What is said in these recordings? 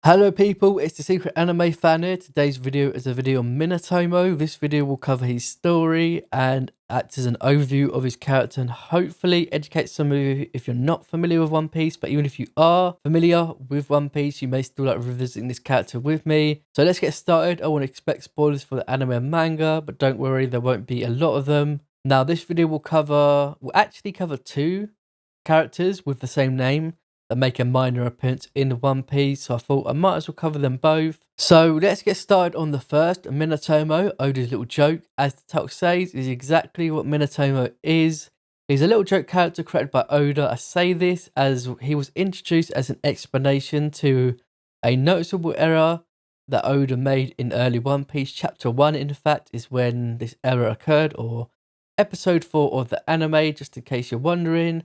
Hello people, it's the Secret Anime Fan here. Today's video is a video on Minatomo. This video will cover his story and act as an overview of his character and hopefully educate some of you if you're not familiar with One Piece. But even if you are familiar with One Piece, you may still like revisiting this character with me. So let's get started. I won't expect spoilers for the anime and manga, but don't worry, there won't be a lot of them. Now this video will actually cover two characters with the same name that make a minor appearance in One Piece, so I thought I might as well cover them both. So let's get started on the first, Minatomo, Oda's little joke. As the title says, is exactly what Minatomo is. He's a little joke character created by Oda. I say this as he was introduced as an explanation to a noticeable error that Oda made in early One Piece. Chapter 1, in fact, is when this error occurred, or episode 4 of the anime, just in case you're wondering.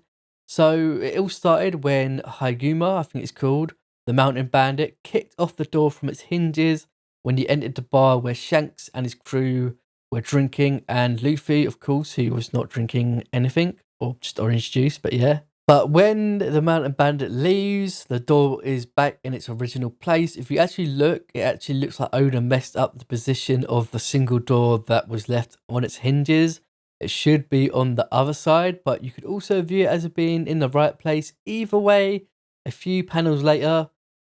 So it all started when Hyaguma, I think it's called, the mountain bandit, kicked off the door from its hinges when he entered the bar where Shanks and his crew were drinking, and Luffy, of course, who was not drinking anything, or just orange juice, but yeah. But when the mountain bandit leaves, the door is back in its original place. If you actually look, it actually looks like Oda messed up the position of the single door that was left on its hinges. It should be on the other side, but you could also view it as being in the right place. Either way, a few panels later,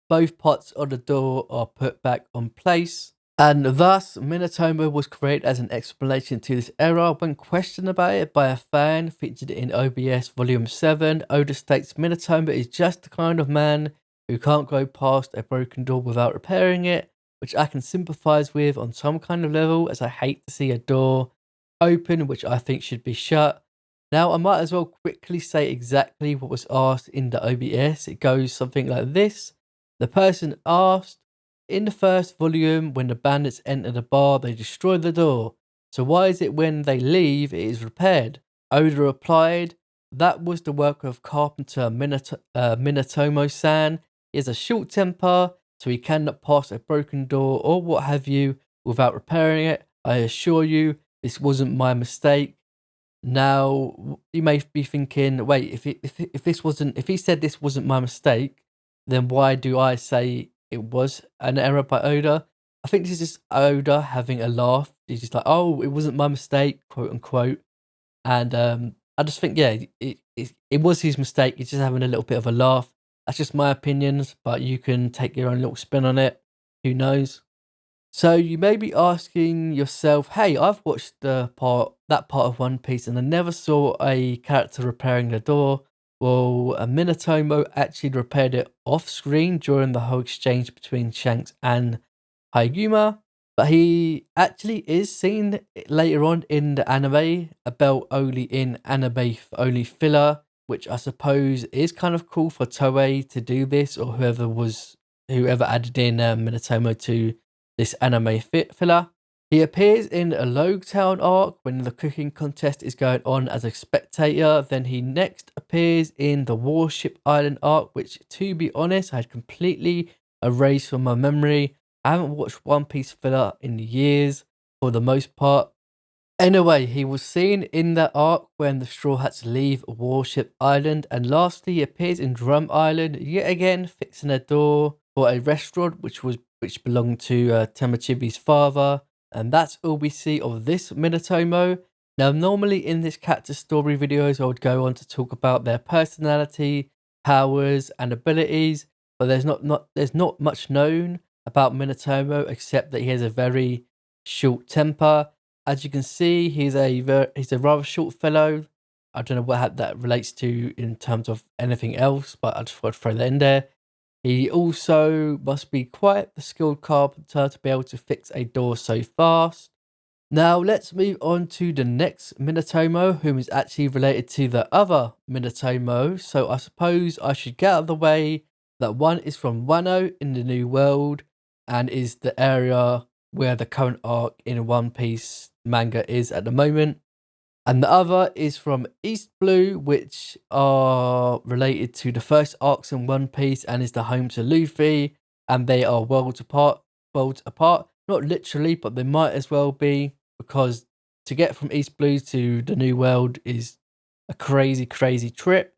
both parts of the door are put back on place. And thus, Minatomo was created as an explanation to this error. When questioned about it by a fan, featured in OBS Volume 7, Oda states Minatomo is just the kind of man who can't go past a broken door without repairing it, which I can sympathize with on some kind of level, as I hate to see a door open, which I think should be shut. Now, I might as well quickly say exactly what was asked in the OBS. It goes something like this. The person asked, in the first volume, when the bandits enter the bar, they destroy the door. So why is it when they leave, it is repaired? Oda replied, that was the work of Carpenter Minatomo-san. He has a short temper, so he cannot pass a broken door or what have you without repairing it. I assure you, this wasn't my mistake. Now, you may be thinking, wait, if he said this wasn't my mistake, then why do I say it was an error by Oda? I think this is just Oda having a laugh. He's just like, oh, it wasn't my mistake, quote unquote. And I just think, yeah, it was his mistake. He's just having a little bit of a laugh. That's just my opinions, but you can take your own little spin on it. Who knows? So you may be asking yourself, hey, I've watched that part of One Piece and I never saw a character repairing the door. Well, Minatomo actually repaired it off screen during the whole exchange between Shanks and Hyaguma. But he actually is seen later on in the anime, about only in anime only filler, which I suppose is kind of cool for Toei to do this, or whoever added in Minatomo to this anime filler. He appears in a Logue Town arc when the cooking contest is going on as a spectator. Then he next appears in the Warship Island arc, which, to be honest, I had completely erased from my memory. I haven't watched One Piece filler in years, for the most part. Anyway, he was seen in that arc when the Straw Hats leave Warship Island. And lastly, he appears in Drum Island, yet again fixing a door for a restaurant which belonged to Tamachibi's father. And that's all we see of this Minatomo. Now, normally in this character story videos, I would go on to talk about their personality, powers, and abilities, but there's not much known about Minatomo except that he has a very short temper. As you can see, he's a rather short fellow. I don't know what that relates to in terms of anything else, but I just thought I'd throw that in there. He also must be quite the skilled carpenter to be able to fix a door so fast. Now let's move on to the next Minatomo, whom is actually related to the other Minatomo. So I suppose I should get out of the way that one is from Wano in the New World and is the area where the current arc in One Piece manga is at the moment. And the other is from East Blue, which are related to the first arcs in One Piece and is the home to Luffy. And they are worlds apart. Not literally, but they might as well be, because to get from East Blue to the New World is a crazy, crazy trip.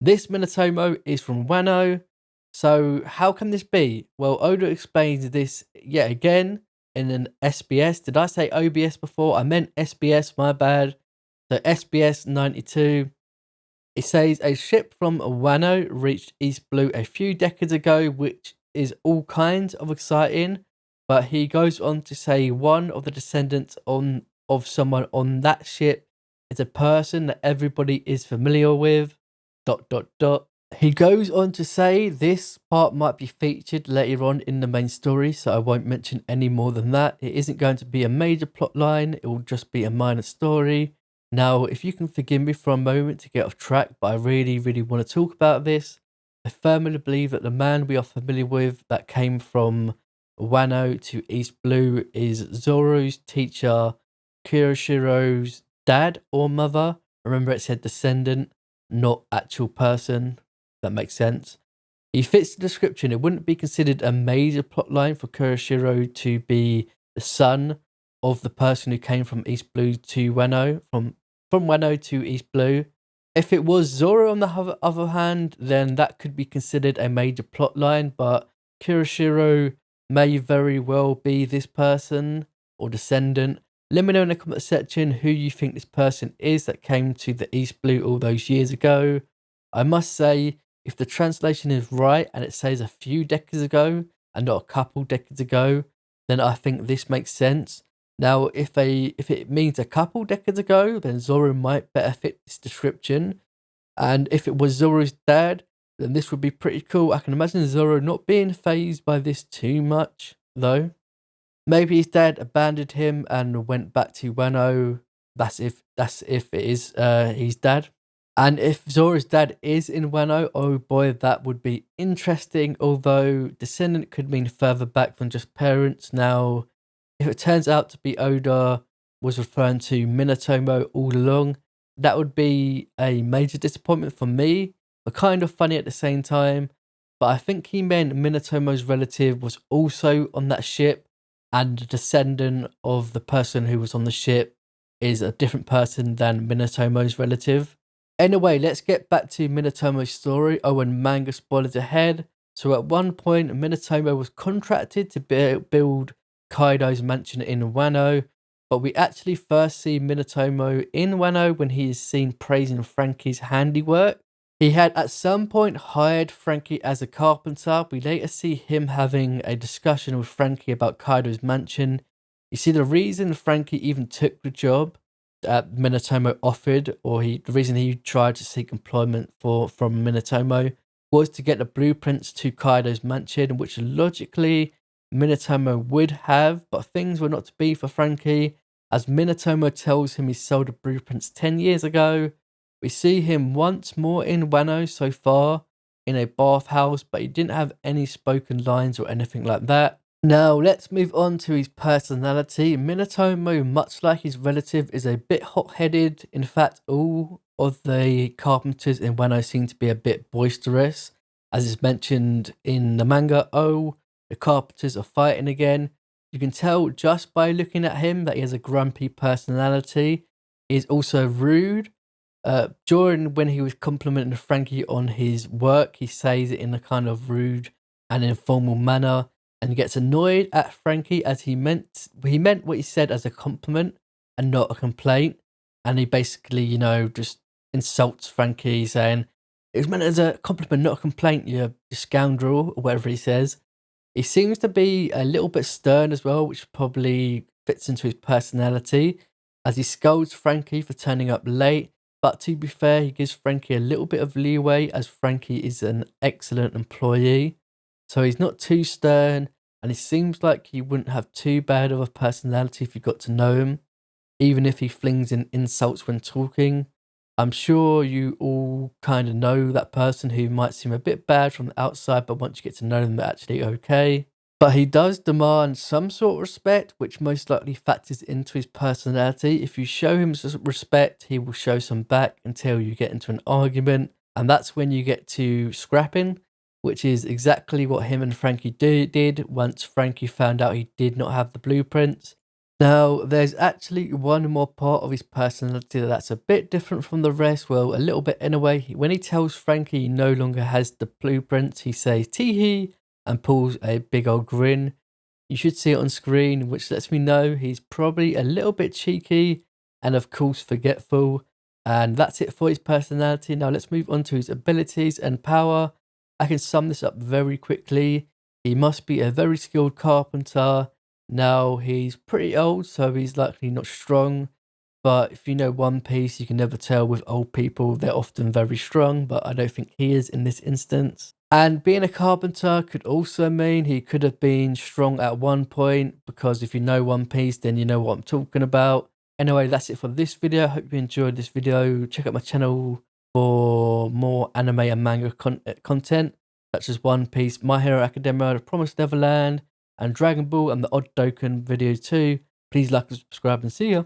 This Minatomo is from Wano. So how can this be? Well, Oda explains this yet again in an SBS. Did I say OBS before? I meant SBS, my bad. So SBS 92. It says a ship from Wano reached East Blue a few decades ago, which is all kinds of exciting. But he goes on to say one of the descendants of someone on that ship is a person that everybody is familiar with. Dot dot dot. He goes on to say this part might be featured later on in the main story, so I won't mention any more than that. It isn't going to be a major plot line, it will just be a minor story. Now, if you can forgive me for a moment to get off track, but I really, really want to talk about this, I firmly believe that the man we are familiar with that came from Wano to East Blue is Zoro's teacher, Kiroshiro's dad or mother. Remember, it said descendant, not actual person. That makes sense. He fits the description. It wouldn't be considered a major plotline for Kuroshiro to be the son of the person who came from East Blue to Wano, from Wano to East Blue. If it was Zoro, on the other hand, then that could be considered a major plotline, but Kuroshiro may very well be this person or descendant. Let me know in the comment section who you think this person is that came to the East Blue all those years ago. I must say, if the translation is right and it says a few decades ago and not a couple decades ago, then I think this makes sense. Now, if it means a couple decades ago, then Zoro might better fit this description. And if it was Zoro's dad, then this would be pretty cool. I can imagine Zoro not being phased by this too much, though. Maybe his dad abandoned him and went back to Wano. That's if it is his dad. And if Zoro's dad is in Wano, oh boy, that would be interesting. Although descendant could mean further back than just parents. Now, if it turns out to be Oda was referring to Minatomo all along, that would be a major disappointment for me, but kind of funny at the same time. But I think he meant Minatomo's relative was also on that ship, and the descendant of the person who was on the ship is a different person than Minatomo's relative. Anyway, let's get back to Minatomo's story. Oh, and manga spoilers ahead. So at one point, Minatomo was contracted to build Kaido's mansion in Wano, but we actually first see Minatomo in Wano when he is seen praising Franky's handiwork. He had at some point hired Franky as a carpenter. We later see him having a discussion with Franky about Kaido's mansion. You see, the reason Franky even took the job that Minatomo offered, or the reason he tried to seek employment from Minatomo, was to get the blueprints to Kaido's mansion, which logically Minatomo would have, but things were not to be for Franky, as Minatomo tells him he sold the blueprints 10 years ago. We see him once more in Wano so far, in a bathhouse, but he didn't have any spoken lines or anything like that. Now, let's move on to his personality. Minatomo, much like his relative, is a bit hot-headed. In fact, all of the Carpenters in Wano seem to be a bit boisterous. As is mentioned in the manga, oh, the Carpenters are fighting again. You can tell just by looking at him that he has a grumpy personality. He is also rude. During when he was complimenting Franky on his work, he says it in a kind of rude and informal manner, and gets annoyed at Franky as he meant what he said as a compliment and not a complaint. And he basically, just insults Franky, saying it was meant as a compliment, not a complaint, you scoundrel, or whatever he says. He seems to be a little bit stern as well, which probably fits into his personality, as he scolds Franky for turning up late. But to be fair, he gives Franky a little bit of leeway, as Franky is an excellent employee. So he's not too stern, and it seems like he wouldn't have too bad of a personality if you got to know him, even if he flings in insults when talking. I'm sure you all kind of know that person who might seem a bit bad from the outside, but once you get to know them, they're actually okay. But he does demand some sort of respect, which most likely factors into his personality. If you show him respect, he will show some back until you get into an argument. And that's when you get to scrapping, which is exactly what him and Franky did once Franky found out he did not have the blueprints. Now, there's actually one more part of his personality that's a bit different from the rest. Well, a little bit anyway. When he tells Frankie he no longer has the blueprints, he says tee-hee and pulls a big old grin. You should see it on screen, which lets me know he's probably a little bit cheeky and, of course, forgetful. And that's it for his personality. Now, let's move on to his abilities and power. I can sum this up very quickly. He must be a very skilled carpenter. Now, he's pretty old, so he's likely not strong. But if you know One Piece, you can never tell with old people. They're often very strong, but I don't think he is in this instance. And being a carpenter could also mean he could have been strong at one point, because if you know One Piece, then you know what I'm talking about. Anyway, that's it for this video. I hope you enjoyed this video. Check out my channel for more anime and manga content, such as One Piece, My Hero Academia, The Promised Neverland, and Dragon Ball and the Odd Dokkan video too. Please like and subscribe and see ya.